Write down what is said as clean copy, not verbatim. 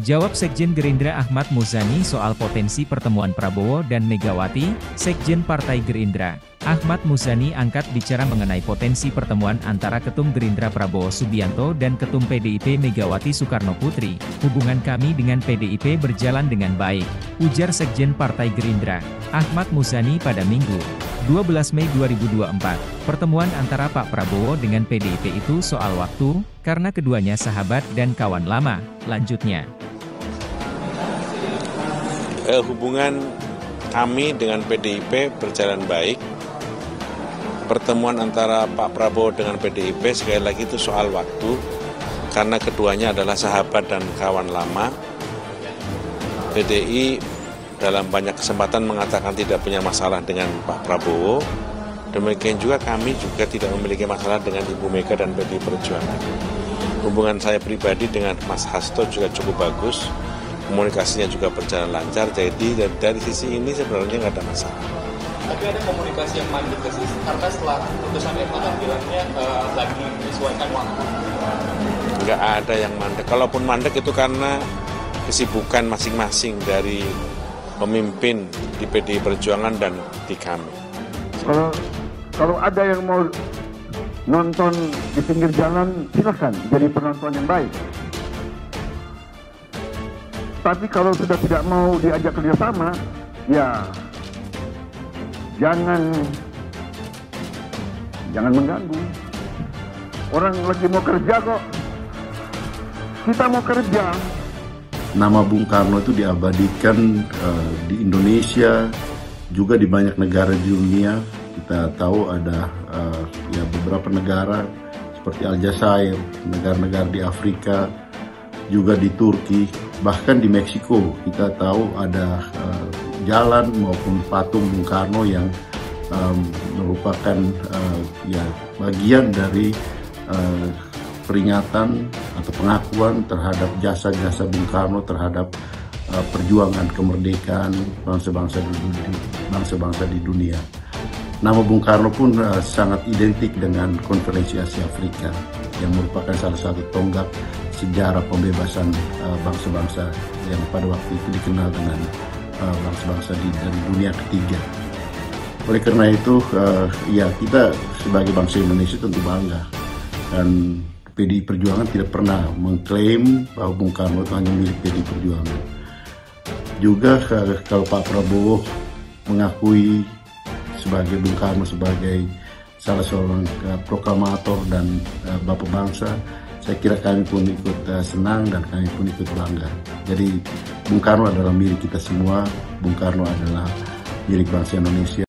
Jawab Sekjen Gerindra Ahmad Muzani soal potensi pertemuan Prabowo dan Megawati. Sekjen Partai Gerindra, Ahmad Muzani angkat bicara mengenai potensi pertemuan antara Ketum Gerindra Prabowo Subianto dan Ketum PDIP Megawati Soekarnoputri. Hubungan kami dengan PDIP berjalan dengan baik, ujar Sekjen Partai Gerindra, Ahmad Muzani pada Minggu, 12 Mei 2024. Pertemuan antara Pak Prabowo dengan PDIP itu soal waktu, karena keduanya sahabat dan kawan lama, lanjutnya. Hubungan kami dengan PDIP berjalan baik. Pertemuan antara Pak Prabowo dengan PDIP sekali lagi itu soal waktu, karena keduanya adalah sahabat dan kawan lama. PDI dalam banyak kesempatan mengatakan tidak punya masalah dengan Pak Prabowo. Demikian juga kami juga tidak memiliki masalah dengan Ibu Mega dan PDI Perjuangan. Hubungan saya pribadi dengan Mas Hasto juga cukup bagus. Komunikasinya juga berjalan lancar, jadi dari sisi ini sebenarnya nggak ada masalah. Tapi ada komunikasi yang mandek sih, karena setelah putusan MA kan bilangnya lagi menyesuaikan waktu. Nggak ada yang mandek, kalaupun mandek itu karena kesibukan masing-masing dari pemimpin di PDI Perjuangan dan di kami. Kalau ada yang mau nonton di pinggir jalan, silakan jadi penonton yang baik. Tapi kalau sudah tidak mau diajak kerjasama, ya jangan mengganggu. Orang lagi mau kerja kok, kita mau kerja. Nama Bung Karno itu diabadikan di Indonesia, juga di banyak negara di dunia. Kita tahu ada beberapa negara seperti Aljazair, negara-negara di Afrika, juga di Turki, bahkan di Meksiko kita tahu ada jalan maupun patung Bung Karno yang merupakan bagian dari peringatan atau pengakuan terhadap jasa-jasa Bung Karno terhadap perjuangan kemerdekaan bangsa-bangsa di dunia. Nama Bung Karno pun sangat identik dengan Konferensi Asia Afrika yang merupakan salah satu tonggak sejarah pembebasan bangsa-bangsa yang pada waktu itu dikenal dengan bangsa-bangsa dari dunia ketiga. Oleh karena itu, kita sebagai bangsa Indonesia tentu bangga, dan PDI Perjuangan tidak pernah mengklaim bahwa Bung Karno itu hanya milik PDI Perjuangan. Juga kalau Pak Prabowo mengakui sebagai Bung Karno sebagai salah seorang proklamator dan bapak bangsa, saya kira kami pun ikut senang dan kami pun ikut bangga. Jadi Bung Karno adalah milik kita semua, Bung Karno adalah milik bangsa Indonesia.